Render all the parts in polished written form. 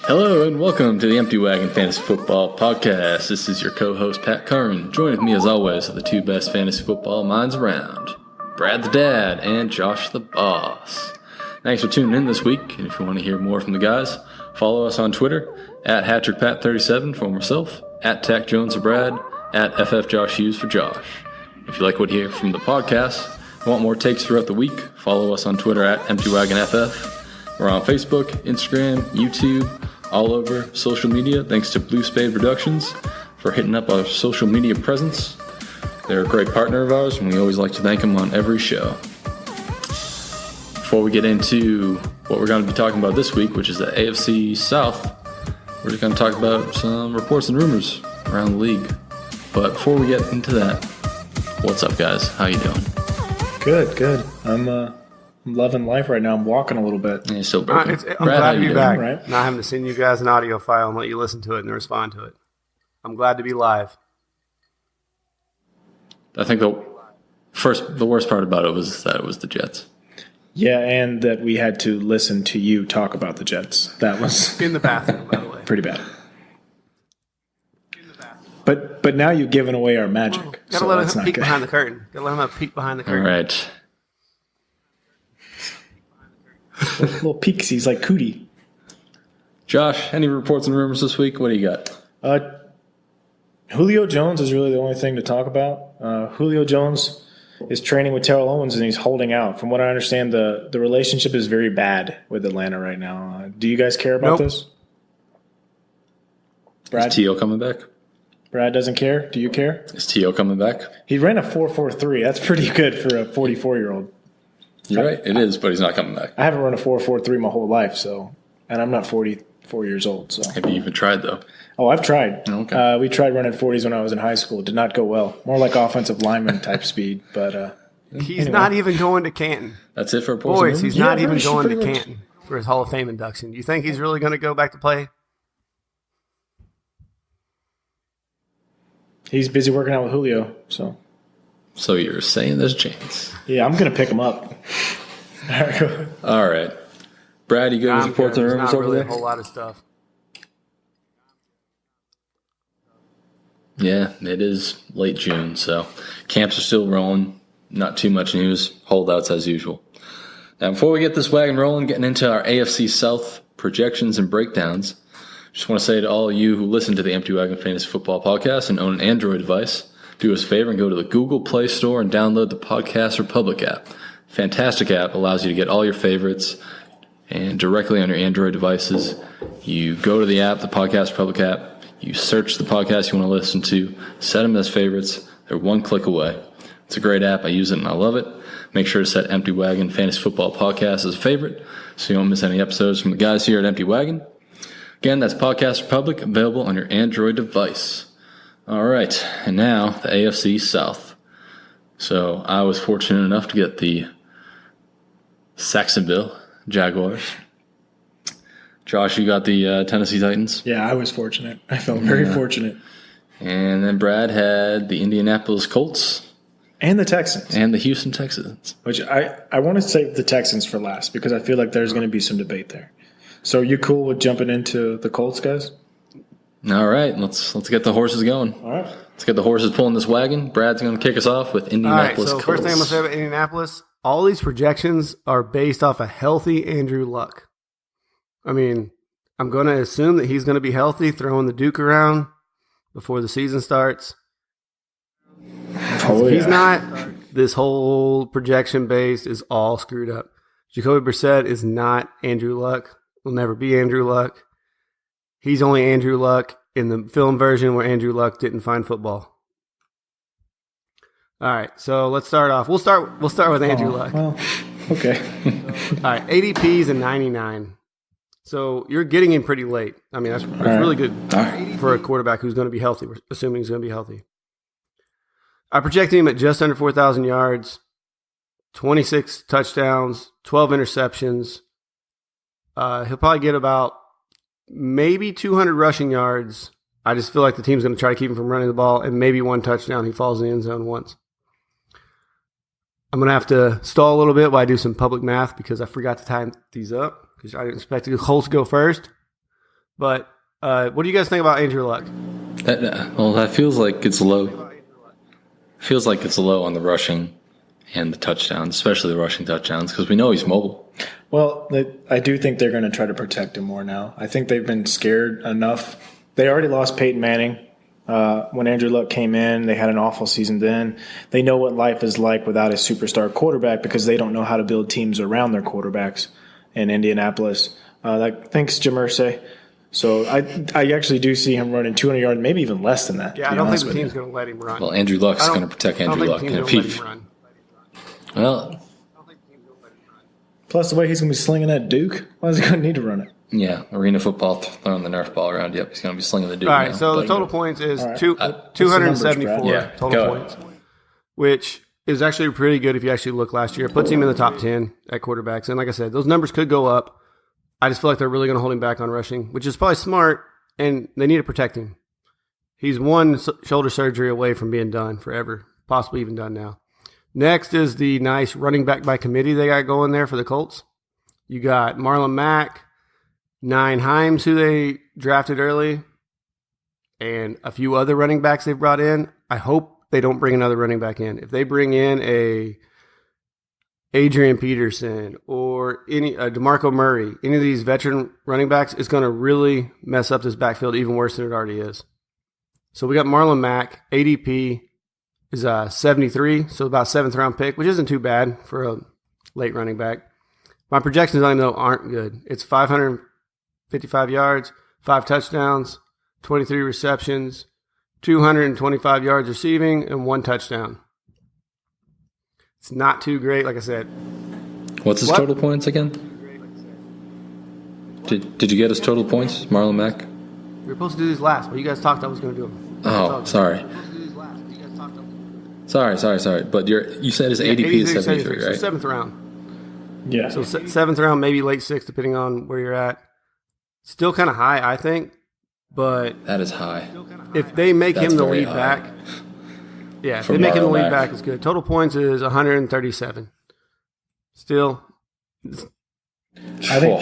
Hello and welcome to the Empty Wagon Fantasy Football Podcast. This is your co-host Pat Curran. Joining me as always are the two best fantasy football minds around, Brad the Dad and Josh the Boss. Thanks for tuning in this week, and if you want to hear more from the guys, follow us on Twitter at Hatrick Pat 37 for myself, at Tack Jones for Brad, at FF Josh Hughes for Josh. If you like what you hear from the podcast and want more takes throughout the week, follow us on Twitter at EmptyWagonFF. We're on Facebook, Instagram, YouTube, all over social media. Thanks to Blue Spade Productions for hitting up our social media presence. They're a great partner of ours, and we always like to thank them on every show. Before we get into what we're going to be talking about this week, which is the AFC South, we're just going to talk about some reports and rumors around the league. But before we get into that, what's up, guys? How you doing? Good. I'm loving life right now. I'm walking a little bit. Yeah, still broken. I'm glad to be back. Right? Not having to send you guys an audio file and let you listen to it and respond to it. I'm glad to be live. I think the worst part about it was that it was the Jets. Yeah, and that we had to listen to you talk about the Jets. That was in the bathroom, by the way. Pretty bad. But now you've given away our magic. Gotta let him peek behind the curtain. Gotta let him have a peek behind the curtain. All right. Little peeksies like Cootie. Josh, any reports and rumors this week? What do you got? Julio Jones is really the only thing to talk about. Julio Jones is training with Terrell Owens, and he's holding out. From what I understand, the relationship is very bad with Atlanta right now. Do you guys care about this? Brad? Is T.O. coming back? Brad doesn't care. Do you care? Is T.O. coming back? He ran a 4.43. That's pretty good for a 44-year-old. You're right. It is, but he's not coming back. I haven't run a 4.43 my whole life, and I'm not 44 years old. So Have you even tried, though? Oh, I've tried. Okay. We tried running 40s when I was in high school. It did not go well. More like offensive lineman type speed. But he's not even going to Canton. That's it for reports. Boys, he's not even much. going to Canton for his Hall of Fame induction. Do you think he's really going to go back to play? He's busy working out with Julio. So you're saying there's a chance? Yeah, I'm going to pick him up. All right. Brad, you good with reports and rumors over really there? A whole lot of stuff. Yeah, it is late June, so camps are still rolling. Not too much news. Holdouts as usual. Now, before we get this wagon rolling, getting into our AFC South projections and breakdowns, just want to say to all of you who listen to the Empty Wagon Fantasy Football Podcast and own an Android device, do us a favor and go to the Google Play Store and download the Podcast Republic app. Fantastic app, allows you to get all your favorites and directly on your Android devices. You go to the app, the Podcast Republic app, you search the podcast you want to listen to, set them as favorites. They're one click away. It's a great app. I use it and I love it. Make sure to set Empty Wagon Fantasy Football Podcast as a favorite so you don't miss any episodes from the guys here at Empty Wagon. Again, that's Podcast Republic, available on your Android device. All right, and now the AFC South. So I was fortunate enough to get the Saxonville Jaguars. Josh, you got the Tennessee Titans. Yeah, I was fortunate. I felt very fortunate. And then Brad had the Indianapolis Colts. And the Texans. And the Houston Texans. Which I want to save the Texans for last because I feel like there's going to be some debate there. So are you cool with jumping into the Colts, guys? All right, let's get the horses going. All right. Let's get the horses pulling this wagon. Brad's going to kick us off with Indianapolis Colts. First thing I'm going to say about Indianapolis, all these projections are based off a healthy Andrew Luck. I mean, I'm going to assume that he's going to be healthy, throwing the Duke around before the season starts. Oh, if he's not, this whole projection base is all screwed up. Jacoby Brissett is not Andrew Luck. Will never be Andrew Luck. He's only Andrew Luck in the film version where Andrew Luck didn't find football. All right, so let's start off. We'll start with Andrew Luck. Well, okay. All right, ADP's a 99. So you're getting him pretty late. I mean, that's really good for a quarterback who's going to be healthy. We're assuming he's going to be healthy. I projected him at just under 4,000 yards, 26 touchdowns, 12 interceptions. He'll probably get about maybe 200 rushing yards. I just feel like the team's going to try to keep him from running the ball, and maybe one touchdown. He falls in the end zone once. I'm going to have to stall a little bit while I do some public math because I forgot to time these up because I didn't expect the Colts to go first. But what do you guys think about Andrew Luck? That feels like it's low. Feels like it's low on the rushing and the touchdowns, especially the rushing touchdowns, because we know he's mobile. Well, I do think they're going to try to protect him more now. I think they've been scared enough. They already lost Peyton Manning. When Andrew Luck came in, they had an awful season then. They know what life is like without a superstar quarterback because they don't know how to build teams around their quarterbacks in Indianapolis. Thanks, Jim Irsay. So I actually do see him running 200 yards, maybe even less than that. Yeah, I don't think the team's going to let him run. Well, Andrew Luck's going to protect Andrew Luck. Plus, the way he's going to be slinging that Duke, why is he going to need to run it? Yeah, arena football, throwing the Nerf ball around. Yep, he's going to be slinging the Duke. All right, now. so the total points is 274 total points, which is actually pretty good if you actually look last year. It puts him in the top 10 at quarterbacks. And like I said, those numbers could go up. I just feel like they're really going to hold him back on rushing, which is probably smart, and they need to protect him. He's one shoulder surgery away from being done forever, possibly even done now. Next is the nice running back by committee they got going there for the Colts. You got Marlon Mack, Nine Himes, who they drafted early, and a few other running backs they've brought in. I hope they don't bring another running back in. If they bring in a Adrian Peterson or any DeMarco Murray, any of these veteran running backs, it's going to really mess up this backfield even worse than it already is. So we got Marlon Mack, ADP is 73, so about 7th round pick, which isn't too bad for a late running back. My projections on him, though, aren't good. It's 555 yards, 5 touchdowns, 23 receptions, 225 yards receiving, and 1 touchdown. It's not too great, like I said. What's his total points again? Did you get his total points, Marlon Mack? We were supposed to do these last, but you guys talked I was going to do them. Oh, sorry. Sorry. But you said his ADP is 73, right? So 7th round. Yeah. So 7th round, maybe late 6th, depending on where you're at. Still kind of high, I think. But that is high. If they make him the lead back, if they make him the lead back, it's good. Total points is 137. Still, I think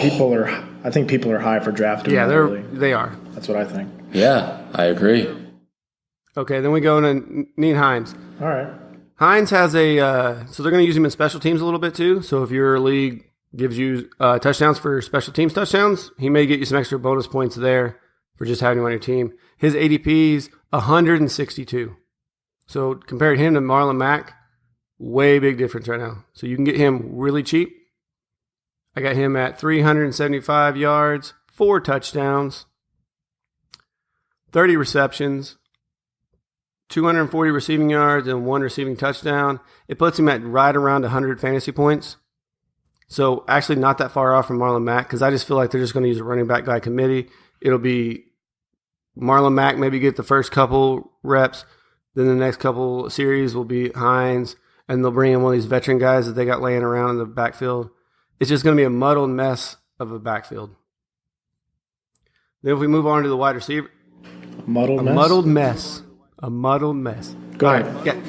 people are high for drafting. Yeah, they are. That's what I think. Yeah, I agree. Okay, then we go to Neen Hines. All right. Hines has so they're going to use him in special teams a little bit too. So if your league gives you touchdowns for special teams touchdowns, he may get you some extra bonus points there for just having him on your team. His ADP is 162. So compared him to Marlon Mack, way big difference right now. So you can get him really cheap. I got him at 375 yards, 4 touchdowns, 30 receptions, 240 receiving yards, and 1 receiving touchdown. It puts him at right around 100 fantasy points. So actually not that far off from Marlon Mack because I just feel like they're just going to use a running back guy committee. It'll be Marlon Mack maybe get the first couple reps. Then the next couple series will be Hines, and they'll bring in one of these veteran guys that they got laying around in the backfield. It's just going to be a muddled mess of a backfield. Then if we move on to the wide receiver. A muddled mess. Go ahead. Yeah.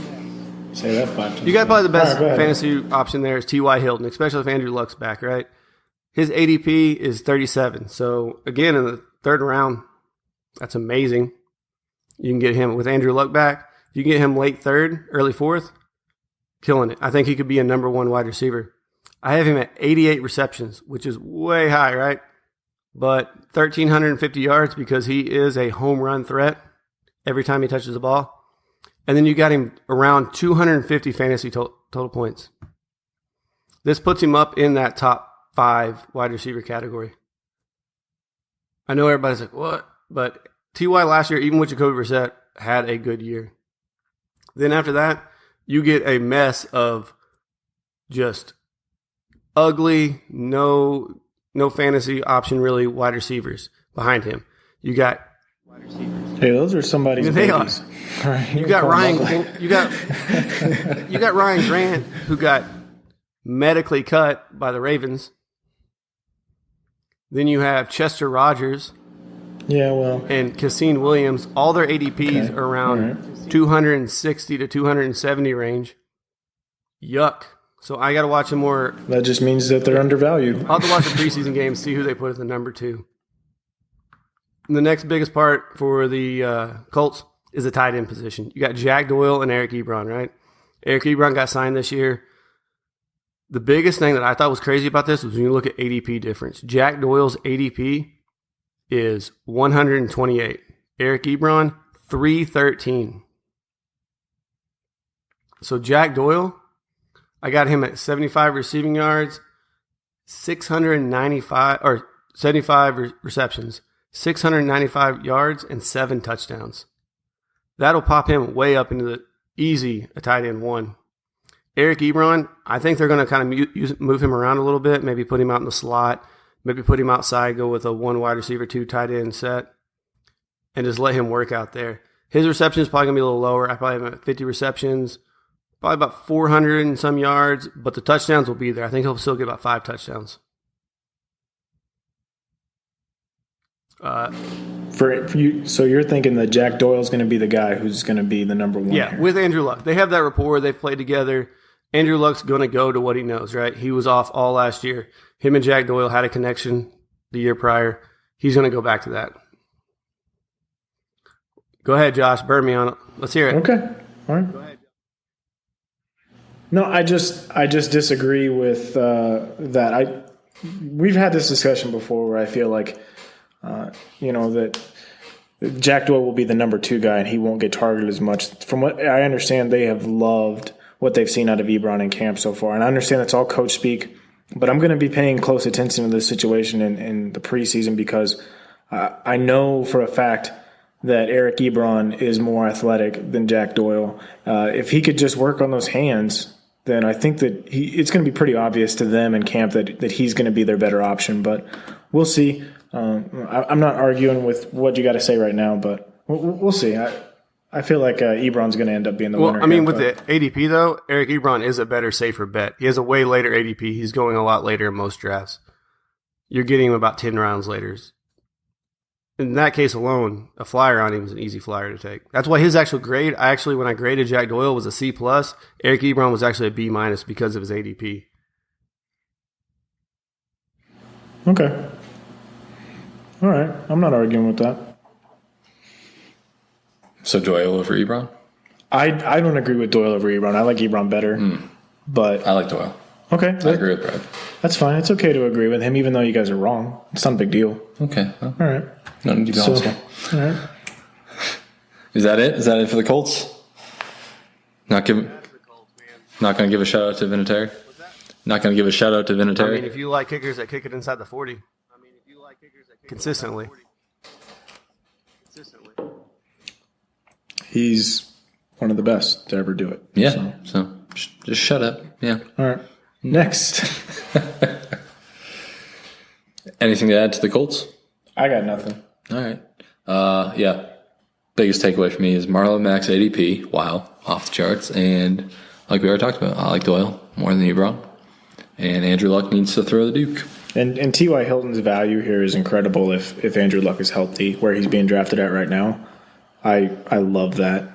Say that 5 times. You got probably the best fantasy option there is T.Y. Hilton, especially if Andrew Luck's back, right? His ADP is 37. So, again, in the 3rd round, that's amazing. You can get him with Andrew Luck back. You can get him late 3rd, early 4th, killing it. I think he could be a number 1 wide receiver. I have him at 88 receptions, which is way high, right? But 1,350 yards because he is a home run threat every time he touches the ball. And then you got him around 250 fantasy total points. This puts him up in that top 5 wide receiver category. I know everybody's like, what? But T.Y. last year, even with Jacoby Brissett, had a good year. Then after that, you get a mess of just ugly, no fantasy option really wide receivers behind him. You got wide receivers. Hey, those are somebody's babies. Right, you got Ryan. You got Ryan Grant, who got medically cut by the Ravens. Then you have Chester Rogers. Yeah, well, and Cassine Williams. All their ADPs are around 260 to 270 range. Yuck. So I got to watch them more. That just means that they're undervalued. I'll have to watch the preseason games, see who they put at the number 2. the next biggest part for the Colts is the tight end position. You got Jack Doyle and Eric Ebron, right? Eric Ebron got signed this year. The biggest thing that I thought was crazy about this was when you look at ADP difference. Jack Doyle's ADP is 128. Eric Ebron, 313. So Jack Doyle, I got him at 75 receiving yards, 695 or 75 receptions, 695 yards, and 7 touchdowns. That'll pop him way up into the easy a tight end 1. Eric Ebron, I think they're going to kind of move him around a little bit, maybe put him out in the slot, maybe put him outside, go with a 1 wide receiver, 2 tight end set, and just let him work out there. His reception is probably going to be a little lower. I probably have him at 50 receptions, probably about 400 and some yards, but the touchdowns will be there. I think he'll still get about 5 touchdowns. For you, so you're thinking that Jack Doyle's going to be the guy who's going to be the number 1? Yeah, here. With Andrew Luck. They have that rapport. They've played together. Andrew Luck's going to go to what he knows, right? He was off all last year. Him and Jack Doyle had a connection the year prior. He's going to go back to that. Go ahead, Josh. Burn me on it. Let's hear it. Okay. All right. Go ahead. No, I just disagree with that. We've had this discussion before where I feel like, that Jack Doyle will be the number 2 guy and he won't get targeted as much. From what I understand, they have loved what they've seen out of Ebron in camp so far. And I understand that's all coach speak, but I'm going to be paying close attention to this situation in the preseason because I know for a fact that Eric Ebron is more athletic than Jack Doyle. If he could just work on those hands, then I think that it's going to be pretty obvious to them in camp that he's going to be their better option. But we'll see. I'm not arguing with what you got to say right now, but we'll see. I feel like Ebron's going to end up being the winner. Well, I mean, with the ADP, though, Eric Ebron is a better, safer bet. He has a way later ADP. He's going a lot later in most drafts. You're getting him about 10 rounds later. In that case alone, a flyer on him is an easy flyer to take. That's why his actual grade, when I graded Jack Doyle, was a C+. Eric Ebron was actually a B- because of his ADP. Okay. All right. I'm not arguing with that. So Doyle over Ebron? I don't agree with Doyle over Ebron. I like Ebron better. But I like Doyle. Okay. I agree with Brad. That's fine. It's okay to agree with him, even though you guys are wrong. It's not a big deal. Okay. Well, all right. No need to be honest. All right. Is that it? Is that it for the Colts? Not going to give a shout out to Vinatieri? Not going to give a shout out to Vinatieri? I mean, if you like kickers that kick it inside the 40. Consistently. He's one of the best to ever do it. Yeah. So just shut up. Yeah. All right. Next. Anything to add to the Colts? I got nothing. All right. Yeah. Biggest takeaway for me is Marlon Mack's ADP. Wow. Off the charts. And like we already talked about, I like Doyle more than Ebron. And Andrew Luck needs to throw the Duke. And T.Y. Hilton's value here is incredible if Andrew Luck is healthy, where he's being drafted at right now. I love that.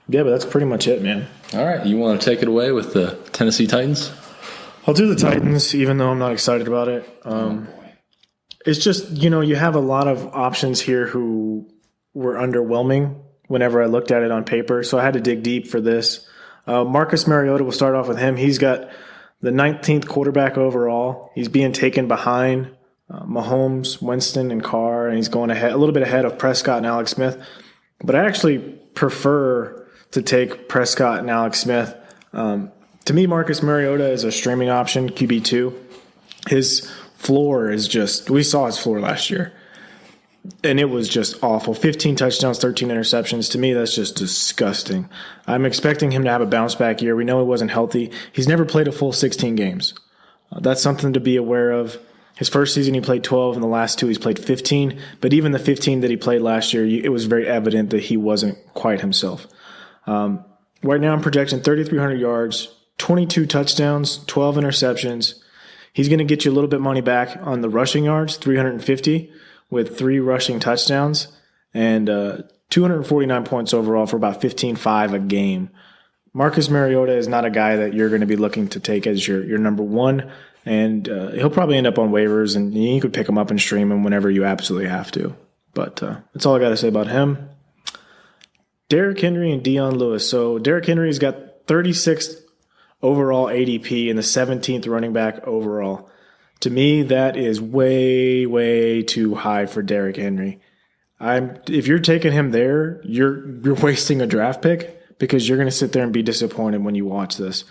Yeah, but that's pretty much it, man. All right. You want to take it away with the Tennessee Titans? I'll do the Titans, even though I'm not excited about it. It's just, you have a lot of options here who were underwhelming whenever I looked at it on paper, so I had to dig deep for this. Marcus Mariota, we'll start off with him. He's got the 19th quarterback overall. He's being taken behind Mahomes, Winston, and Carr, and he's going a little bit ahead of Prescott and Alex Smith. But I actually prefer to take Prescott and Alex Smith. To me, Marcus Mariota is a streaming option, QB2. His floor is we saw his floor last year, and it was just awful. 15 touchdowns, 13 interceptions. To me, that's just disgusting. I'm expecting him to have a bounce-back year. We know he wasn't healthy. He's never played a full 16 games. That's something to be aware of. His first season, he played 12. In the last 2, he's played 15. But even the 15 that he played last year, it was very evident that he wasn't quite himself. Right now, I'm projecting 3,300 yards, 22 touchdowns, 12 interceptions. He's going to get you a little bit money back on the rushing yards, 350, with 3 rushing touchdowns, and 249 points overall for about 15.5 a game. Marcus Mariota is not a guy that you're going to be looking to take as your number 1, and he'll probably end up on waivers, and you could pick him up and stream him whenever you absolutely have to. But that's all I got to say about him. Derrick Henry and Dion Lewis. So Derrick Henry's got 36th overall ADP and the 17th running back overall. To me, that is way, way too high for Derrick Henry. If you're taking him there, you're wasting a draft pick because you're going to sit there and be disappointed when you watch this.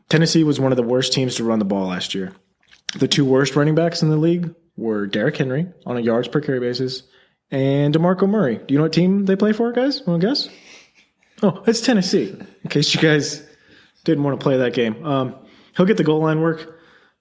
Tennessee was one of the worst teams to run the ball last year. The two worst running backs in the league were Derrick Henry on a yards per carry basis and DeMarco Murray. Do you know what team they play for, guys? Want to guess? Oh, it's Tennessee, in case you guys didn't want to play that game. He'll get the goal line work,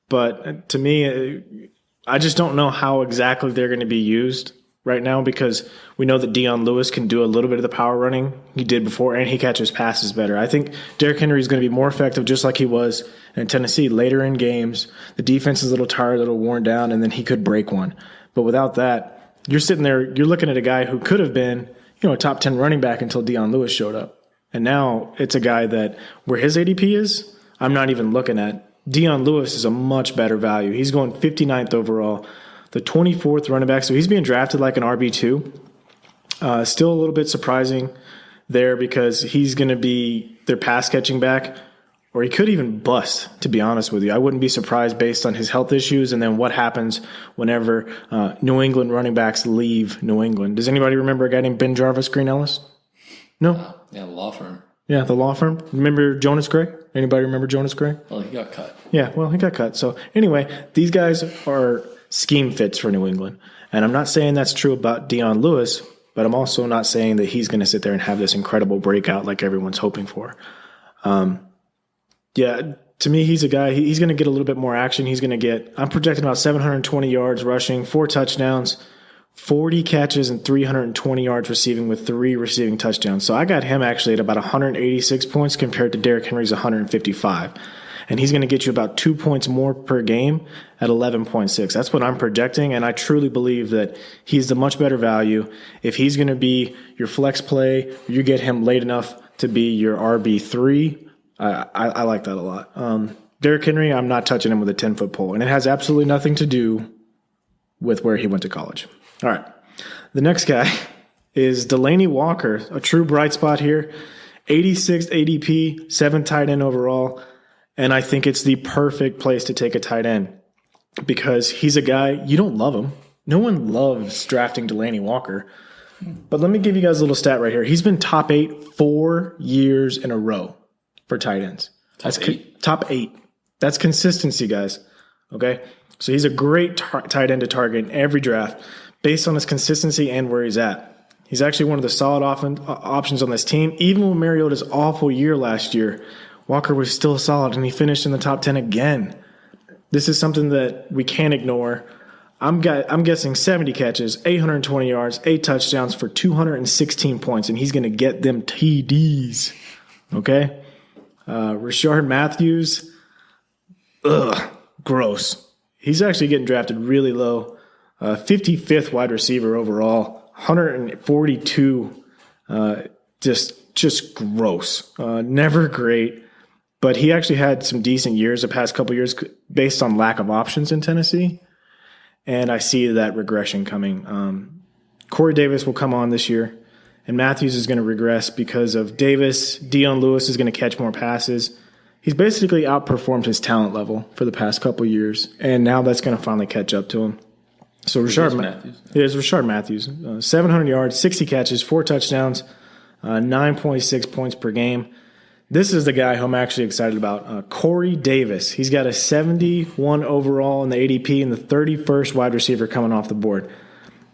but to me, I just don't know how exactly they're going to be used right now because we know that Dion Lewis can do a little bit of the power running he did before, and he catches passes better. I think Derrick Henry is going to be more effective just like he was in Tennessee later in games. The defense is a little tired, a little worn down, and then he could break one. But without that, you're sitting there, you're looking at a guy who could have been a top 10 running back until Dion Lewis showed up. And now it's a guy that where his ADP is, I'm not even looking at. Dion Lewis is a much better value. He's going 59th overall, the 24th running back. So he's being drafted like an RB2. Still a little bit surprising there because he's going to be their pass catching back, or he could even bust, to be honest with you. I wouldn't be surprised based on his health issues and then what happens whenever New England running backs leave New England. Does anybody remember a guy named Ben Jarvis Green Ellis? No? Yeah, the law firm. Yeah, the law firm. Remember Jonas Gray? Anybody remember Jonas Gray? Well, he got cut. Yeah, well, he got cut. So anyway, these guys are scheme fits for New England. And I'm not saying that's true about Dion Lewis, but I'm also not saying that he's going to sit there and have this incredible breakout like everyone's hoping for. Yeah, to me, he's a guy, he's going to get a little bit more action. I'm projecting about 720 yards rushing, 4 touchdowns, 40 catches, and 320 yards receiving with 3 receiving touchdowns. So I got him actually at about 186 points compared to Derrick Henry's 155. And he's going to get you about 2 points more per game at 11.6. That's what I'm projecting, and I truly believe that he's the much better value. If he's going to be your flex play, you get him late enough to be your RB3. I like that a lot. Derrick Henry, I'm not touching him with a 10-foot pole, and it has absolutely nothing to do with where he went to college. All right. The next guy is Delanie Walker, a true bright spot here. 86th ADP, 7th tight end overall, and I think it's the perfect place to take a tight end because he's a guy, you don't love him. No one loves drafting Delanie Walker. But let me give you guys a little stat right here. He's been top 8 4 years in a row for tight ends. Top 8. That's consistency, guys. Okay? So he's a great tight end to target in every draft based on his consistency and where he's at. He's actually one of the solid options on this team. Even with Mariota's awful year last year, Walker was still solid, and he finished in the top 10 again. This is something that we can't ignore. I'm guessing 70 catches, 820 yards, 8 touchdowns for 216 points, and he's going to get them TDs. Okay? Rashard Matthews, gross. He's actually getting drafted really low. 55th wide receiver overall, 142. Just gross. Never great. But he actually had some decent years the past couple years based on lack of options in Tennessee. And I see that regression coming. Corey Davis will come on this year, and Matthews is going to regress because of Davis. Dion Lewis is going to catch more passes. He's basically outperformed his talent level for the past couple years, and now that's going to finally catch up to him. So Rashard Matthews. It is Rashard Matthews. 700 yards, 60 catches, 4 touchdowns, 9.6 points per game. This is the guy who I'm actually excited about, Corey Davis. He's got a 71 overall in the ADP and the 31st wide receiver coming off the board.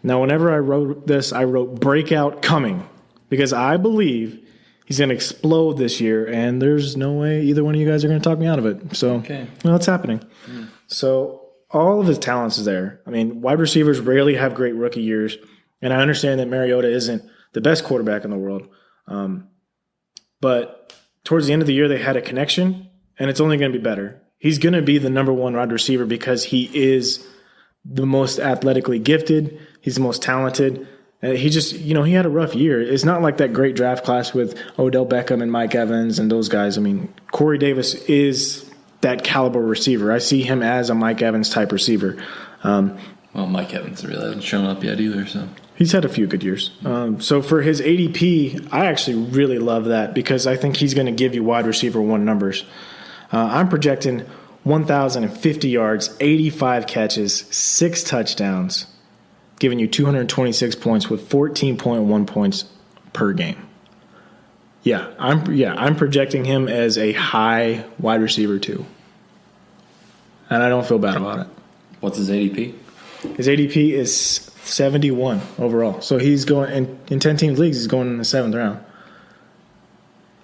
Now, whenever I wrote this, I wrote breakout coming because I believe he's going to explode this year, and there's no way either one of you guys are going to talk me out of it. So, well, it's happening. So all of his talents is there. I mean, wide receivers rarely have great rookie years, and I understand that Mariota isn't the best quarterback in the world. But towards the end of the year, they had a connection, and it's only going to be better. He's going to be the number 1 wide receiver because he is the most athletically gifted. He's the most talented. He just, he had a rough year. It's not like that great draft class with Odell Beckham and Mike Evans and those guys. I mean, Corey Davis is that caliber receiver. I see him as a Mike Evans type receiver. Well, Mike Evans really hasn't shown up yet either, so. He's had a few good years. So for his ADP, I actually really love that because I think he's going to give you wide receiver 1 numbers. I'm projecting 1,050 yards, 85 catches, 6 touchdowns, giving you 226 points with 14.1 points per game. I'm projecting him as a high wide receiver 2. And I don't feel bad about it. What's his ADP? His ADP is 71 overall. So he's going in 10 team leagues, he's going in the 7th round.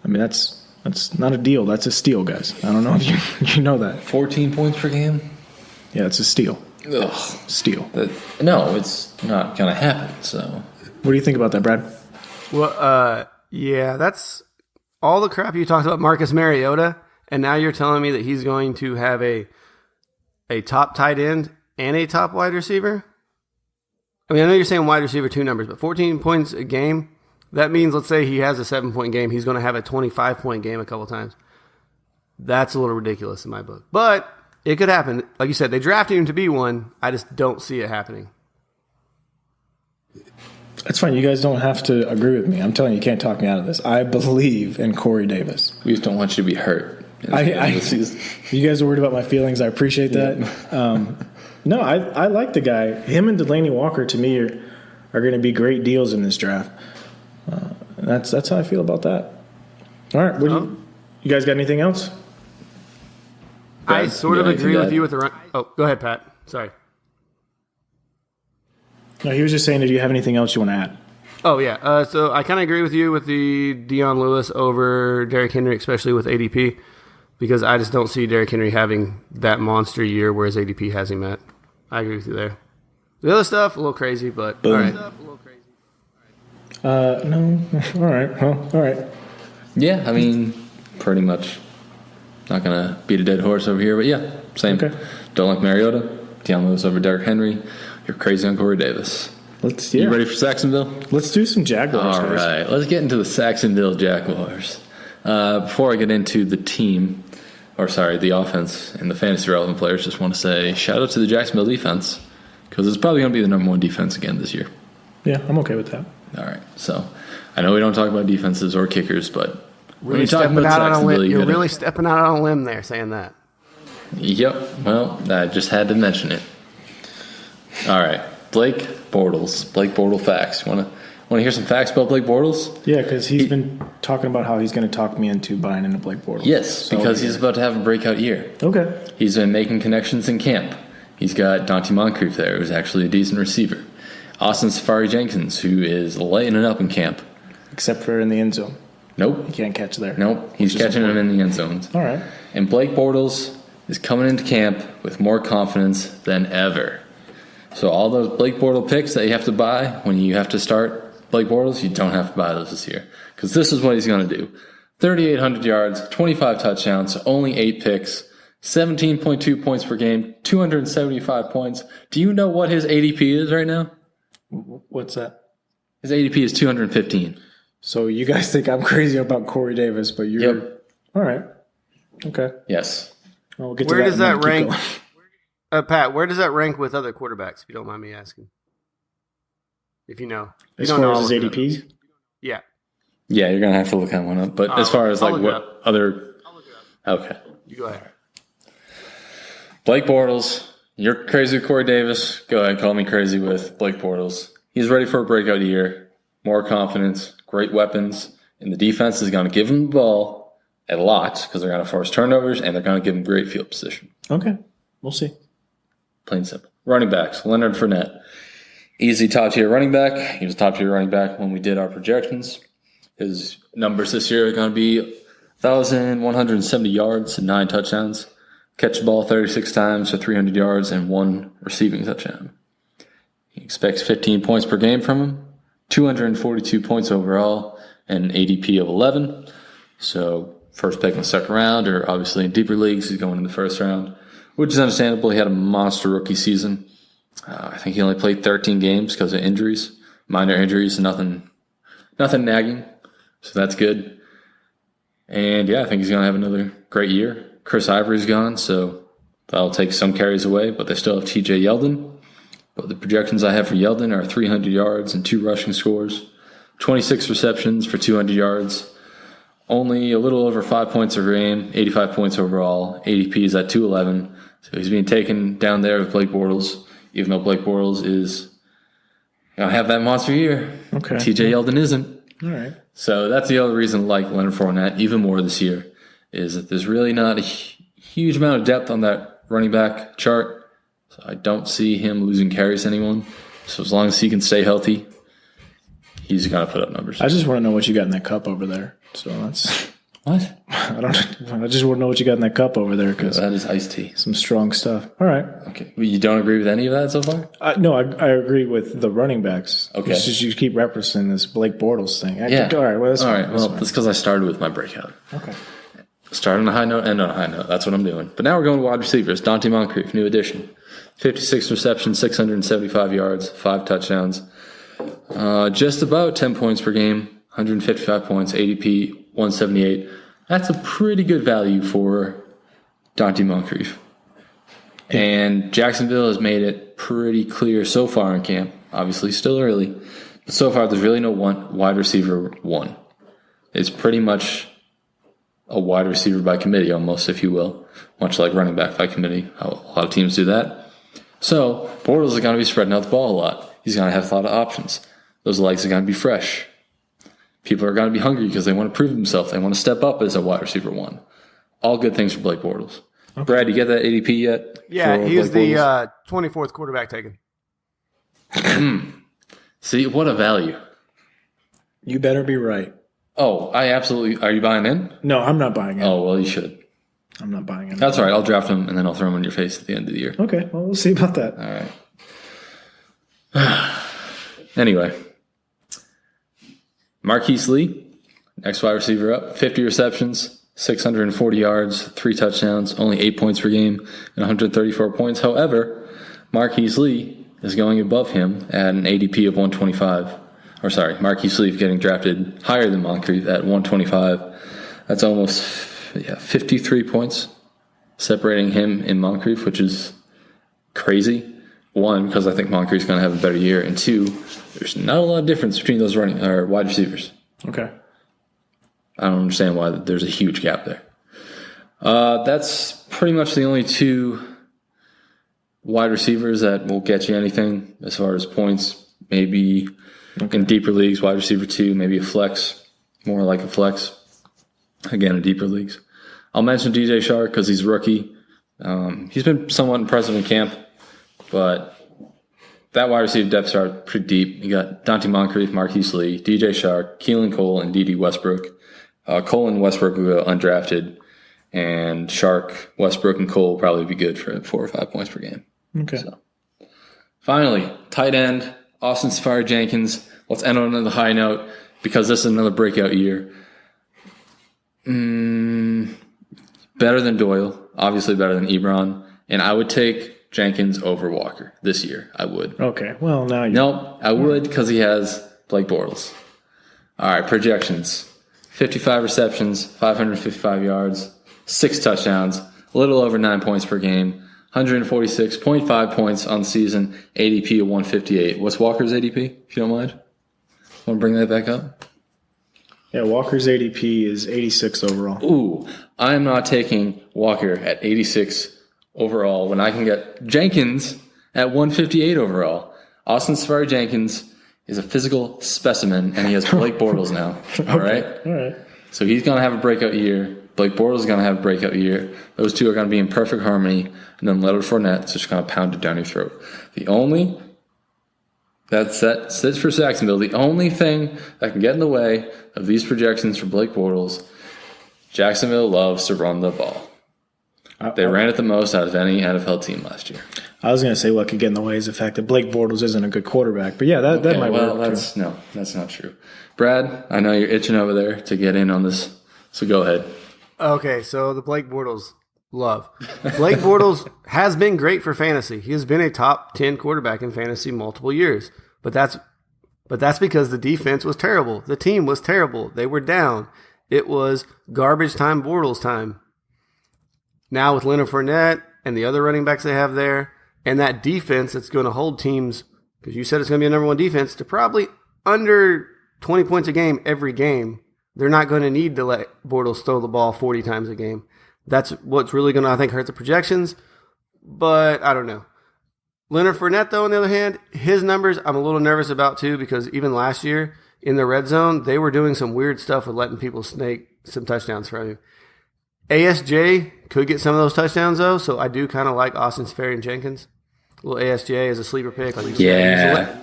I mean, that's not a deal. That's a steal, guys. I don't know if you know that. 14 points per game? Yeah, it's a steal. Ugh. Steal. No, it's not going to happen. So, what do you think about that, Brad? Well, yeah, that's all the crap you talked about Marcus Mariota, and now you're telling me that he's going to have a top tight end and a top wide receiver? I mean, I know you're saying wide receiver 2 numbers, but 14 points a game, that means, let's say he has a 7-point game, he's going to have a 25-point game a couple times. That's a little ridiculous in my book. But it could happen. Like you said, they drafted him to be one. I just don't see it happening. That's fine. You guys don't have to agree with me. I'm telling you, you can't talk me out of this. I believe in Corey Davis. We just don't want you to be hurt. You guys are worried about my feelings. I appreciate that. No, I like the guy. Him and Delaney Walker, to me, are going to be great deals in this draft. That's how I feel about that. All right. You guys got anything else? I sort of agree with you with the run. Oh, go ahead, Pat. Sorry. No, he was just saying, do you have anything else you want to add? Oh, yeah. So I kind of agree with you with the Deion Lewis over Derrick Henry, especially with ADP, because I just don't see Derrick Henry having that monster year where his ADP has him at. I agree with you there. The other stuff, a little crazy, but Boom. All right. No. All right. Well, all right. Yeah, I mean, pretty much. Not going to beat a dead horse over here, but yeah, same. Okay. Don't like Mariota. Deion Lewis over Derrick Henry. You're crazy on Corey Davis. You ready for Saxonville? Let's do some Jaguars. All right, let's get into the Saxonville Jaguars. Before I get into the offense and the fantasy relevant players, just want to say shout out to the Jacksonville defense because it's probably going to be the number 1 defense again this year. Yeah, I'm okay with that. All right, so I know we don't talk about defenses or kickers, but really stepping out on a limb. You're really stepping out on a limb there saying that. Yep. Well, I just had to mention it. All right, Blake Bortles facts. Want to hear some facts about Blake Bortles? Yeah, because he's been talking about how he's going to talk me into buying into Blake Bortles. Yes, because he's about to have a breakout year. Okay. He's been making connections in camp. He's got Dante Moncrief there, who's actually a decent receiver. Austin Safari Jenkins, who is lighting it up in camp. Except for in the end zone. Nope. He can't catch there. Nope. He's catching him in the end zones. All right. And Blake Bortles is coming into camp with more confidence than ever. So all those Blake Bortles picks that you have to buy when you have to start Blake Bortles, you don't have to buy those this year. Because this is what he's going to do. 3,800 yards, 25 touchdowns, only 8 picks, 17.2 points per game, 275 points. Do you know what his ADP is right now? What's that? His ADP is 215. So you guys think I'm crazy about Corey Davis, but you're... Yep. All right. Okay. Yes. Well, we'll get to where does that rank? Pat, where does that rank with other quarterbacks, if you don't mind me asking? If you know. As far as his ADPs? Yeah. Yeah, you're going to have to look that one up. But as far as like what other... Okay. You go ahead. Blake Bortles, you're crazy with Corey Davis. Go ahead, call me crazy with Blake Bortles. He's ready for a breakout year. More confidence, great weapons, and the defense is going to give him the ball a lot because they're going to force turnovers and they're going to give him great field position. Okay. We'll see. Plain and simple. Running backs, Leonard Fournette. Easy top-tier running back. He was top-tier running back when we did our projections. His numbers this year are going to be 1,170 yards and 9 touchdowns. Catch the ball 36 times for 300 yards and 1 receiving touchdown. He expects 15 points per game from him, 242 points overall, and an ADP of 11. So first pick in the second round, or obviously in deeper leagues, he's going in the first round, which is understandable. He had a monster rookie season. I think he only played 13 games because of injuries, minor injuries, nothing nagging. So that's good. And yeah, I think he's going to have another great year. Chris Ivory's gone, so that'll take some carries away, but they still have TJ Yeldon. But the projections I have for Yeldon are 300 yards and 2 rushing scores, 26 receptions for 200 yards, only a little over 5 points a game, 85 points overall. ADP is at 211. So he's being taken down there with Blake Bortles, even though Blake Bortles is going to have that monster year. Okay. TJ Yeldon isn't. All right. So that's the other reason I like Leonard Fournette even more this year, is that there's really not a huge amount of depth on that running back chart. So I don't see him losing carries to anyone. So as long as he can stay healthy, he's going to put up numbers. I just want to know what you got in that cup over there. So that's what? I just want to know what you got in that cup over there, because that is iced tea. Some strong stuff. All right. Okay. Well, you don't agree with any of that so far? No, I agree with the running backs. Okay. It's just you keep referencing this Blake Bortles thing. Yeah. All right. Well, that's all fine. right. Well, that's because I started with my breakout. Okay. Start on a high note, end on a high note. That's what I'm doing. But now we're going to wide receivers. Dante Moncrief, new addition. 56 receptions, 675 yards, 5 touchdowns. Just about 10 points per game, 155 points, ADP 178. That's a pretty good value for Dante Moncrief. And Jacksonville has made it pretty clear so far in camp. Obviously, still early. But so far, there's really no wide receiver one. It's pretty much a wide receiver by committee, almost, if you will. Much like running back by committee, how a lot of teams do that. So, Bortles is going to be spreading out the ball a lot. He's going to have a lot of options. Those legs are going to be fresh. People are going to be hungry because they want to prove themselves. They want to step up as a wide receiver one. All good things for Blake Bortles. Okay. Brad, you get that ADP yet? Yeah, he was the 24th quarterback taken. See, what a value. You better be right. Oh, I absolutely... Are you buying in? No, I'm not buying in. Oh, well, you should. I'm not buying in. That's all right. I'll draft him, and then I'll throw him in your face at the end of the year. Okay, well, we'll see about that. All right. Anyway... Marquise Lee, next wide receiver up, 50 receptions, 640 yards, 3 touchdowns, only 8 points per game, and 134 points. However, Marquise Lee is going above him at an ADP of 125. Marquise Lee getting drafted higher than Moncrief at 125. That's almost 53 points separating him and Moncrief, which is crazy. 1, because I think Moncrief's going to have a better year, and 2, there's not a lot of difference between those wide receivers. Okay. I don't understand why there's a huge gap there. That's pretty much the only 2 wide receivers that will get you anything as far as points. Maybe in deeper leagues, wide receiver 2, maybe a flex, more like a flex. Again, in deeper leagues. I'll mention DJ Chark because he's a rookie. He's been somewhat impressive in camp. But that wide receiver depth chart pretty deep. You got Dante Moncrief, Marquise Lee, DJ Chark, Keelan Cole, and D.D. Westbrook. Cole and Westbrook will go undrafted, and Chark, Westbrook, and Cole will probably be good for 4 or 5 points per game. Okay. So, finally, tight end, Austin Seferian-Jenkins. Let's end on a high note because this is another breakout year. Better than Doyle, obviously better than Ebron, and I would take Jenkins over Walker this year. I would. Okay. Well, now you... Nope, I would because he has Blake Bortles. All right, projections. 55 receptions, 555 yards, 6 touchdowns, a little over 9 points per game, 146.5 points on the season, ADP of 158. What's Walker's ADP, if you don't mind? Want to bring that back up? Yeah, Walker's ADP is 86 overall. Ooh, I am not taking Walker at 86 overall when I can get Jenkins at 158 overall. Austin Seferian-Jenkins is a physical specimen, and he has Blake Bortles now. All right? All right. So he's going to have a breakout year. Blake Bortles is going to have a breakout year. Those 2 are going to be in perfect harmony. And then Leonard Fournette's just going to pound it down your throat. That's it for Jacksonville. The only thing that can get in the way of these projections for Blake Bortles, Jacksonville loves to run the ball. They ran it the most out of any NFL team last year. I was going to say what could get in the way is the fact that Blake Bortles isn't a good quarterback. But yeah, that might work. No, that's not true. Brad, I know you're itching over there to get in on this, so go ahead. Okay, so the Blake Bortles love. Blake Bortles has been great for fantasy. He has been a top 10 quarterback in fantasy multiple years. But that's because the defense was terrible. The team was terrible. They were down. It was garbage time, Bortles time. Now with Leonard Fournette and the other running backs they have there, And that defense that's going to hold teams, because you said it's going to be a number one defense, to probably under 20 points a game every game. They're not going to need to let Bortles throw the ball 40 times a game. That's what's really going to, I think, hurt the projections. But I don't know. Leonard Fournette, though, on the other hand, his numbers I'm a little nervous about, too, because even last year in the red zone, they were doing some weird stuff with letting people snake some touchdowns from him. ASJ could get some of those touchdowns, though, so I do kind of like Austin Seferian-Jenkins. A little ASJ as a sleeper pick. Like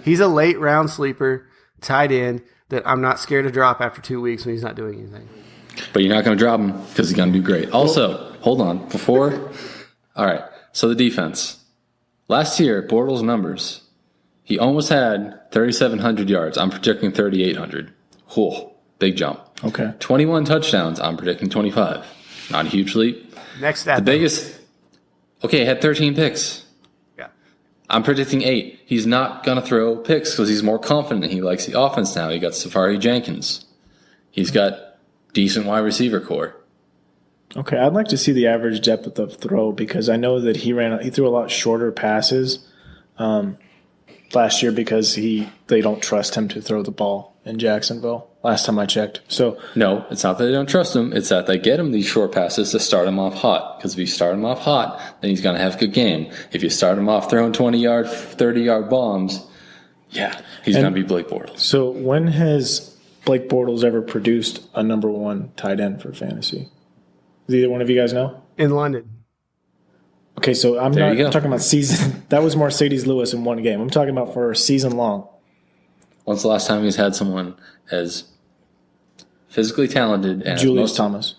he's a late round sleeper, tight end, that I'm not scared to drop after 2 weeks when he's not doing anything. But you're not going to drop him because he's going to do great. Also, hold on. All right, so the defense. Last year, Bortles' numbers, he almost had 3,700 yards. I'm projecting 3,800. Whew, big jump. Okay. 21 touchdowns. I'm predicting 25. Not a huge leap. Next stat. The biggest. Okay, had 13 picks. Yeah. I'm predicting 8. He's not going to throw picks because he's more confident. He likes the offense now. He got Seferian-Jenkins. He's got decent wide receiver core. Okay, I'd like to see the average depth of throw because I know that he threw a lot shorter passes last year because they don't trust him to throw the ball in Jacksonville. Last time I checked. So no, it's not that they don't trust him. It's that they get him these short passes to start him off hot. Because if you start him off hot, then he's going to have a good game. If you start him off throwing 20-yard, 30-yard bombs, yeah, he's going to be Blake Bortles. So when has Blake Bortles ever produced a number one tight end for fantasy? Does either one of you guys know? In London. Okay, so I'm not talking about season. That was Mercedes Lewis in one game. I'm talking about for a season long. When's the last time he's had someone as physically talented and Julius Thomas?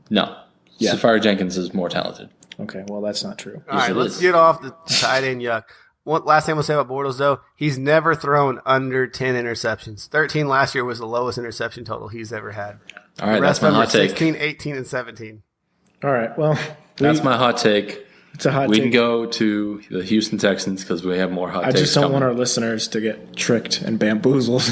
No. Yeah. Seferian-Jenkins is more talented. Okay, well, that's not true. All right, let's get off the tight end yuck. One last thing we'll say about Bortles, though, he's never thrown under 10 interceptions. 13 last year was the lowest interception total he's ever had. All right, that's my hot take. 16, 18, and 17. All right, well. That's my hot take. It's a hot take. We can go to the Houston Texans because we have more hot takes. I just don't coming. want our listeners to get tricked and bamboozled.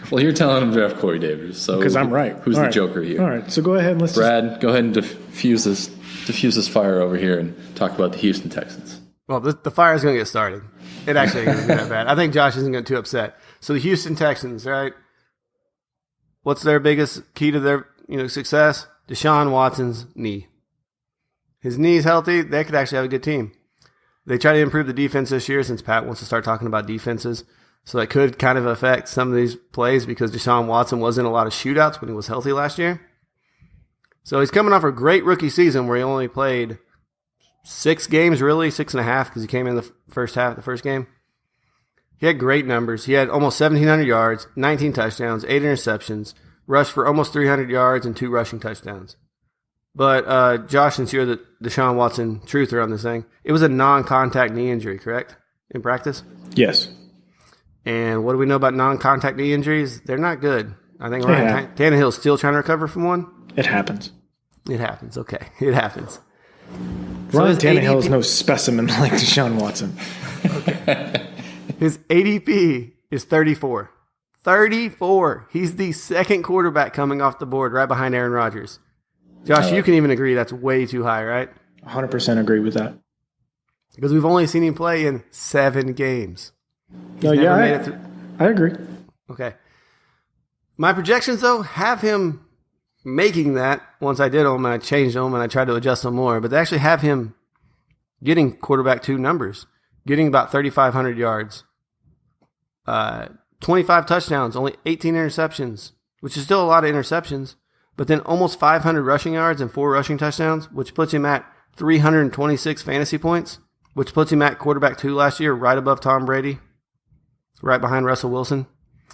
Well, you're telling them to draft Corey Davis. So because I'm right. Who's the joker here? All right, so go ahead and let's Brad, go ahead and diffuse this fire over here and talk about the Houston Texans. Well, the fire is going to get started. It actually ain't going to be that bad. I think Josh isn't going to get too upset. So the Houston Texans, right? What's their biggest key to their success? Deshaun Watson's knee. His knee's healthy. They could actually have a good team. They try to improve the defense this year since Pat wants to start talking about defenses. So that could kind of affect some of these plays because Deshaun Watson was in a lot of shootouts when he was healthy last year. So he's coming off a great rookie season where he only played 6 games, really, 6.5 because he came in the first half of the first game. He had great numbers. He had almost 1,700 yards, 19 touchdowns, 8 interceptions, rushed for almost 300 yards and 2 rushing touchdowns. But Josh, since you're the Deshaun Watson truther on this thing, it was a non-contact knee injury, correct, in practice? Yes. And what do we know about non-contact knee injuries? They're not good. I think Ryan Tannehill's still trying to recover from one. It happens. It happens. Okay. It happens. Ryan Tannehill is no specimen like Deshaun Watson. Okay. His ADP is 34. 34. He's the second quarterback coming off the board right behind Aaron Rodgers. Josh, you can even agree that's way too high, right? 100% agree with that. Because we've only seen him play in 7 games. I agree. Okay. My projections, though, have him making that once I did them and I changed them and I tried to adjust them more. But they actually have him getting quarterback 2 numbers, getting about 3,500 yards, 25 touchdowns, only 18 interceptions, which is still a lot of interceptions. But then almost 500 rushing yards and 4 rushing touchdowns, which puts him at 326 fantasy points, which puts him at quarterback 2 last year, right above Tom Brady, right behind Russell Wilson.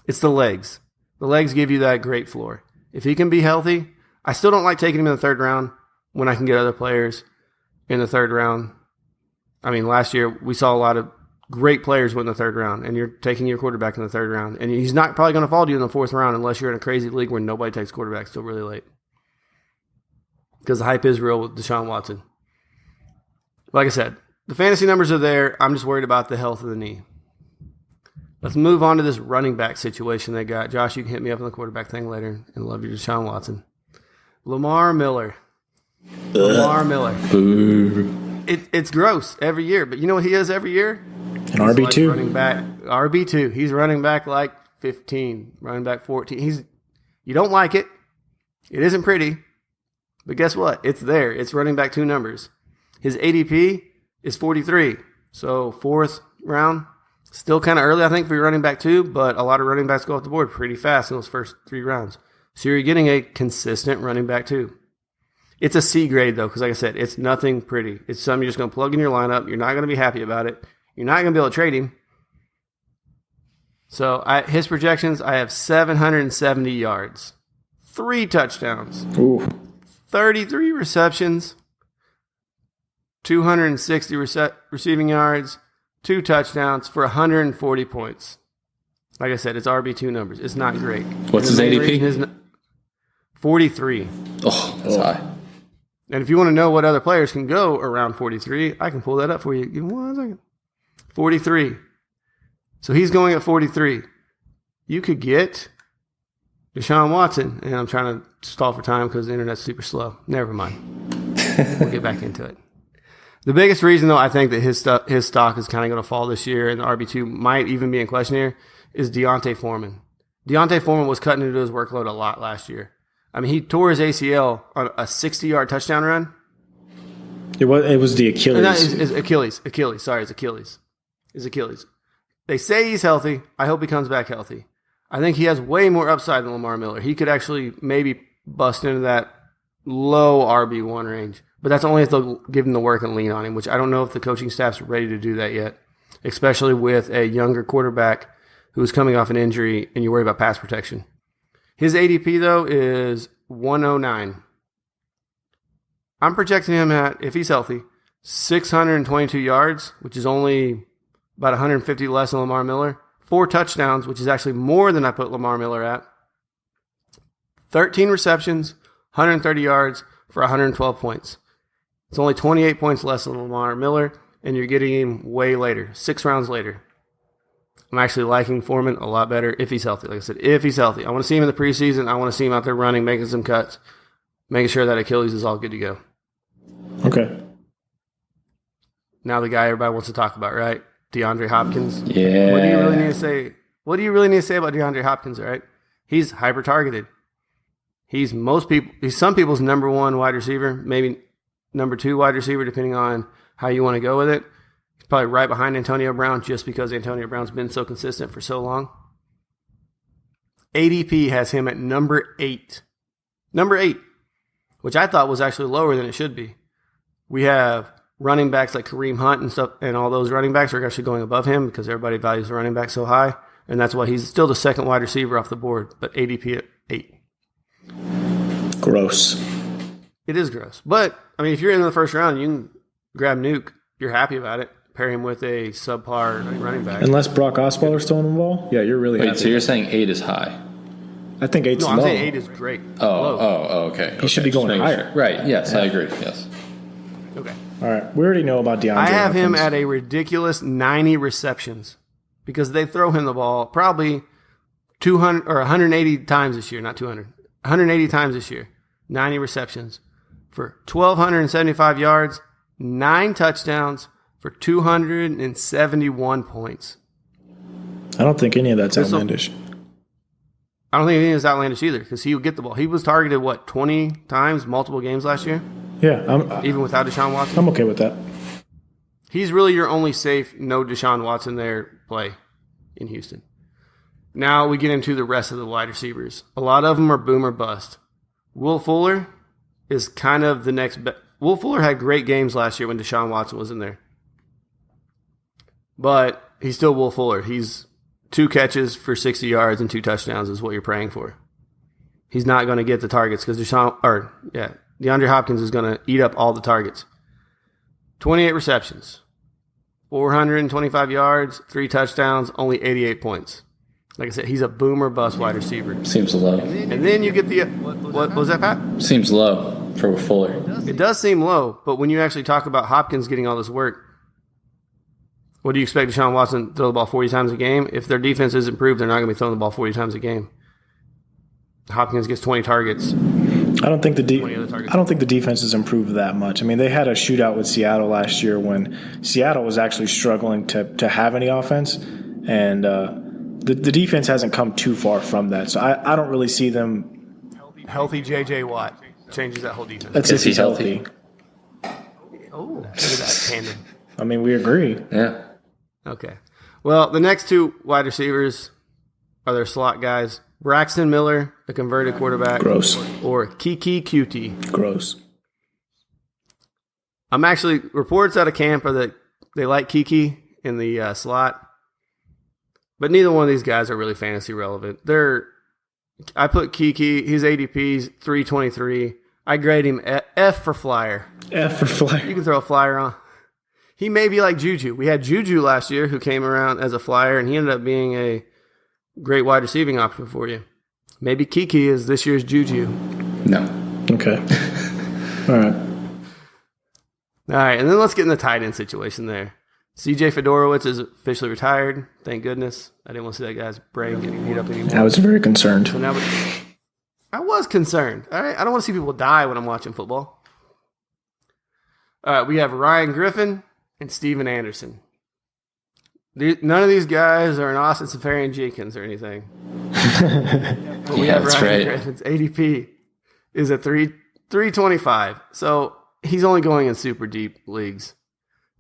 It's the legs. The legs give you that great floor. If he can be healthy, I still don't like taking him in the 3rd round when I can get other players in the 3rd round. I mean, last year we saw a lot of great players win the 3rd round, and you're taking your quarterback in the 3rd round. And he's not probably going to fall to you in the 4th round unless you're in a crazy league where nobody takes quarterbacks till really late. Because the hype is real with Deshaun Watson. Like I said, the fantasy numbers are there. I'm just worried about the health of the knee. Let's move on to this running back situation they got. Josh, you can hit me up on the quarterback thing later and love your Deshaun Watson. Lamar Miller. Lamar Miller. Boo. It's gross every year. But you know what he is every year? An RB2. Running back. RB2. He's running back like 15, running back 14. You don't like it. It isn't pretty. But guess what? It's there. It's running back 2 numbers. His ADP is 43. So 4th round. Still kind of early, I think, for your running back 2, but a lot of running backs go off the board pretty fast in those first 3 rounds. So you're getting a consistent running back 2. It's a C grade, though, because like I said, it's nothing pretty. It's something you're just going to plug in your lineup. You're not going to be happy about it. You're not going to be able to trade him. So his projections, I have 770 yards, 3 touchdowns, Ooh. 33 receptions, 260 receiving yards, 2 touchdowns for 140 points. Like I said, it's RB2 numbers. It's not great. What's his ADP? 43. Oh, that's high. And if you want to know what other players can go around 43, I can pull that up for you. Give me 1 second. 43. So he's going at 43. You could get Deshaun Watson. And I'm trying to stall for time because the internet's super slow. Never mind. We'll get back into it. The biggest reason, though, I think that his stock is kind of going to fall this year and the RB2 might even be in question here is Deontay Foreman. Deontay Foreman was cutting into his workload a lot last year. I mean, he tore his ACL on a 60-yard touchdown run. It was the Achilles. No, it's Achilles. Sorry, it's Achilles. It's Achilles. They say he's healthy. I hope he comes back healthy. I think he has way more upside than Lamar Miller. He could actually maybe bust into that low RB1 range. But that's only if they'll give him the work and lean on him, which I don't know if the coaching staff's ready to do that yet, especially with a younger quarterback who's coming off an injury and you worry about pass protection. His ADP, though, is 109. I'm projecting him at, if he's healthy, 622 yards, which is only about 150 less than Lamar Miller. 4 touchdowns, which is actually more than I put Lamar Miller at. 13 receptions, 130 yards for 112 points. It's only 28 points less than Lamar Miller, and you're getting him way later, 6 rounds later. I'm actually liking Foreman a lot better if he's healthy. Like I said, if he's healthy. I want to see him in the preseason. I want to see him out there running, making some cuts, making sure that Achilles is all good to go. Okay. Now the guy everybody wants to talk about, right? DeAndre Hopkins. Yeah. What do you really need to say? What do you really need to say about DeAndre Hopkins, right? He's hyper targeted. He's some people's number 1 wide receiver, maybe number 2 wide receiver, depending on how you want to go with it. He's probably right behind Antonio Brown just because Antonio Brown's been so consistent for so long. ADP has him at number 8. Number 8, which I thought was actually lower than it should be. We have running backs like Kareem Hunt and stuff, and all those running backs are actually going above him because everybody values the running back so high, and that's why he's still the 2nd wide receiver off the board, but ADP at 8. Gross. It is gross. But, I mean, if you're in the 1st round, you can grab Nuke. You're happy about it. Pair him with a subpar running back. Unless Brock Osweiler's throwing the ball? Yeah, you're really happy. Wait, so you're saying 8 is high? I think 8's low. I'm saying 8 is great. Okay. He should be going higher. Sure. Right, yes, yeah. I agree, yes. Okay. All right, we already know about DeAndre I have him Hopkins. at a ridiculous 90 receptions because they throw him the ball probably 200 or 180 times this year, not 200. 180 times this year. 90 receptions for 1,275 yards, 9 touchdowns for 271 points. I don't think any of that's outlandish. I don't think any of it's outlandish either because he would get the ball. He was targeted, 20 times, multiple games last year? Yeah. Even without Deshaun Watson? I'm okay with that. He's really your only safe, no Deshaun Watson there play in Houston. Now we get into the rest of the wide receivers. A lot of them are boom or bust. Will Fuller is kind of the next Will Fuller had great games last year when Deshaun Watson was in there. But he's still Will Fuller. He's 2 catches for 60 yards and 2 touchdowns is what you're praying for. He's not going to get the targets because DeAndre Hopkins is going to eat up all the targets. 28 receptions, 425 yards, 3 touchdowns, only 88 points. Like I said, he's a boomer bust wide receiver. Seems low. And then you get the what was that, Pat? Seems low for Fuller. It does seem low, but when you actually talk about Hopkins getting all this work, what do you expect Deshaun Watson to throw the ball 40 times a game? If their defense is improved, they're not going to be throwing the ball 40 times a game. Hopkins gets 20 targets. I don't think the 20 other targets. I don't think the defense has improved that much. I mean, they had a shootout with Seattle last year when Seattle was actually struggling to have any offense, and the defense hasn't come too far from that. So I don't really see them. Healthy J.J. Watt changes that whole defense. That's if he's healthy. Oh, look at that tandem. I mean, we agree. Yeah. Okay. Well, the next two wide receivers are their slot guys. Braxton Miller, the converted quarterback. Gross. Or Kiki Cutie. Gross. I'm actually, reports out of camp are that they like Kiki in the slot. But neither one of these guys are really fantasy relevant. I put Kiki, his ADP's 323. I grade him F for flyer. F for flyer. You can throw a flyer on. He may be like Juju. We had Juju last year who came around as a flyer, and he ended up being a great wide receiving option for you. Maybe Kiki is this year's Juju. No. Okay. All right. All right, and then let's get in the tight end situation there. CJ Fedorowicz is officially retired. Thank goodness. I didn't want to see that guy's brain getting beat up anymore. I was very concerned. So now I was concerned. All right, I don't want to see people die when I'm watching football. All right, we have Ryan Griffin and Steven Anderson. None of these guys are an Austin Safarian Jenkins or anything. But we have Ryan Griffin's ADP is at 325. So he's only going in super deep leagues.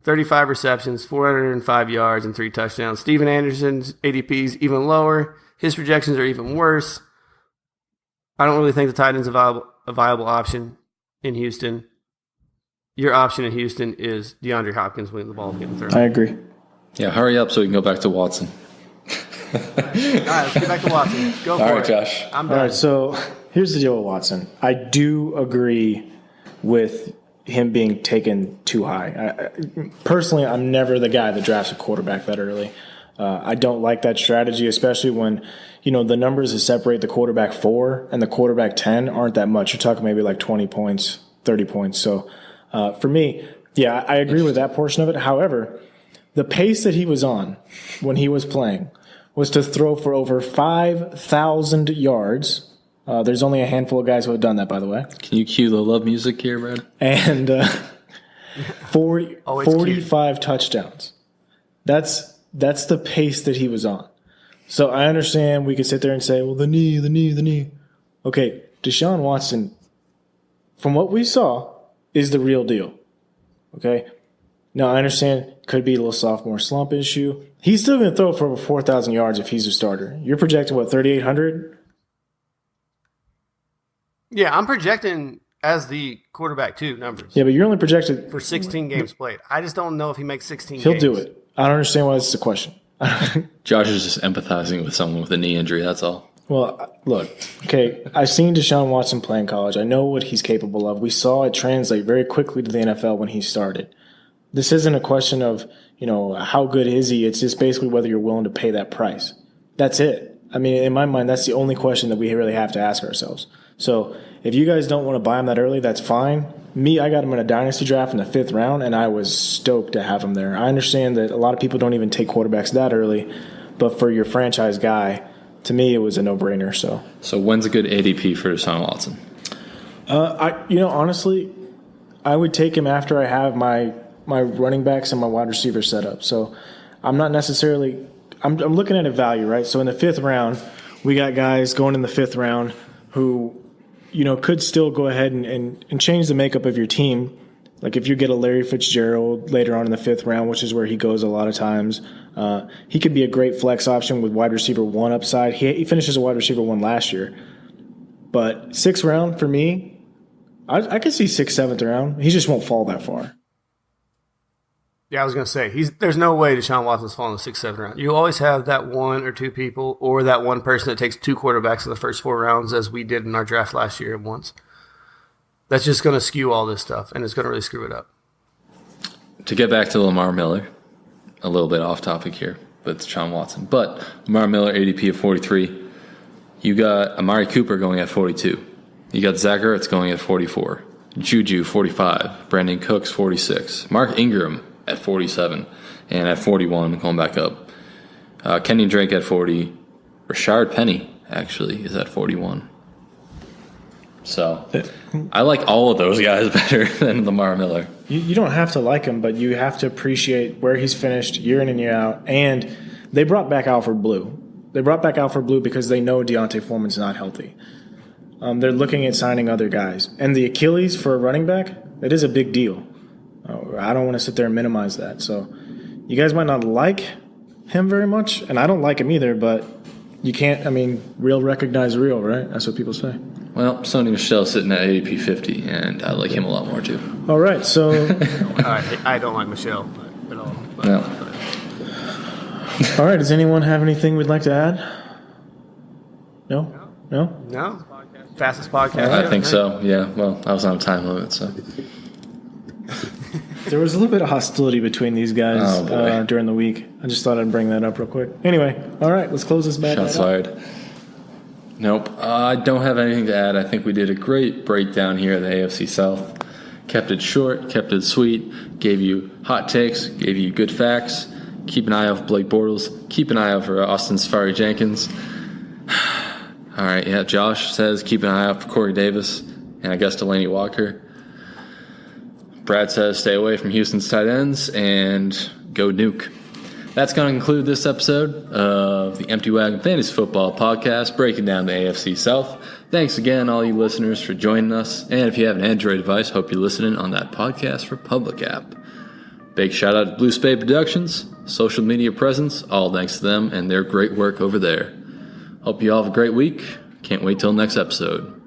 35 receptions, 405 yards, and 3 touchdowns. Steven Anderson's ADP is even lower. His projections are even worse. I don't really think the tight end's a viable option in Houston. Your option in Houston is DeAndre Hopkins winning the ball and getting thrown. I agree. Yeah, hurry up so we can go back to Watson. All right, let's get back to Watson. Go for it. All right, Josh. I'm All done. right, so here's the deal with Watson. I do agree with him being taken too high. Personally, I'm never the guy that drafts a quarterback that early. I don't like that strategy, especially when, the numbers that separate the quarterback 4 and the quarterback 10 aren't that much. You're talking maybe like 20 points, 30 points. So for me, yeah, I agree with that portion of it. However, the pace that he was on when he was playing was to throw for over 5,000 yards. There's only a handful of guys who have done that, by the way. Can you cue the love music here, Brad? And 45 touchdowns. That's the pace that he was on. So I understand we could sit there and say, well, the knee. Okay, Deshaun Watson, from what we saw, is the real deal. Okay? Now, I understand could be a little sophomore slump issue. He's still going to throw for over 4,000 yards if he's a starter. You're projecting, 3,800? Yeah, I'm projecting as the quarterback, too, numbers. Yeah, but you're only projected for 16 games played. I just don't know if he makes 16 He'll games. do it. I don't understand why this is a question. Josh is just empathizing with someone with a knee injury, that's all. Well, look, okay, I've seen Deshaun Watson play in college. I know what he's capable of. We saw it translate very quickly to the NFL when he started. This isn't a question of, how good is he? It's just basically whether you're willing to pay that price. That's it. I mean, in my mind, that's the only question that we really have to ask ourselves. So if you guys don't want to buy him that early, that's fine. Me, I got him in a dynasty draft in the 5th round, and I was stoked to have him there. I understand that a lot of people don't even take quarterbacks that early, but for your franchise guy, to me, it was a no-brainer. So when's a good ADP for Deshaun Watson? Honestly, I would take him after I have my running backs and my wide receivers set up. So I'm not necessarily – I'm looking at a value, right? So in the 5th round, we got guys going in the 5th round who – could still go ahead and change the makeup of your team. Like if you get a Larry Fitzgerald later on in the 5th round, which is where he goes a lot of times, he could be a great flex option with wide receiver 1 upside. He finishes a wide receiver 1 last year. But 6th round for me, I could see 6th, 7th round. He just won't fall that far. Yeah, I was going to say, there's no way Deshaun Watson's falling in the 6th, 7th round. You always have that 1 or 2 people or that one person that takes 2 quarterbacks in the first 4 rounds, as we did in our draft last year once. That's just going to skew all this stuff, and it's going to really screw it up. To get back to Lamar Miller, a little bit off topic here, but it's Deshaun Watson. But Lamar Miller, ADP of 43. You got Amari Cooper going at 42. You got Zach Ertz going at 44. Juju, 45. Brandon Cooks, 46. Mark Ingram at 47, and at 41, going back up. Kenyon Drake at 40. Rashard Penny, actually, is at 41. So I like all of those guys better than Lamar Miller. You don't have to like him, but you have to appreciate where he's finished year in and year out. And they brought back Alfred Blue. They brought back Alfred Blue because they know Deontay Foreman's not healthy. They're looking at signing other guys. And the Achilles for a running back, it is a big deal. I don't want to sit there and minimize that. So you guys might not like him very much, and I don't like him either, but you can't, real recognize real, right? That's what people say. Well, Sony Michel's sitting at ADP 50, and I like him a lot more too. All right, so I don't like Michelle at all. No. All right, does anyone have anything we'd like to add? No? Fastest podcast. I think so. Yeah. Well, I was on a time limit, so. There was a little bit of hostility between these guys during the week. I just thought I'd bring that up real quick. Anyway, all right, let's close this bad. Shots fired. Nope. I don't have anything to add. I think we did a great breakdown here of the AFC South. Kept it short, kept it sweet, gave you hot takes, gave you good facts. Keep an eye out for Blake Bortles. Keep an eye out for Austin Safari-Jenkins. All right, yeah, Josh says keep an eye out for Corey Davis and I guess Delaney Walker. Brad says stay away from Houston's tight ends and go Nuke. That's going to conclude this episode of the Empty Wagon Fantasy Football Podcast, breaking down the AFC South. Thanks again, all you listeners, for joining us. And if you have an Android device, hope you're listening on that Podcast Republic app. Big shout out to Blue Spade Productions, social media presence, all thanks to them and their great work over there. Hope you all have a great week. Can't wait till next episode.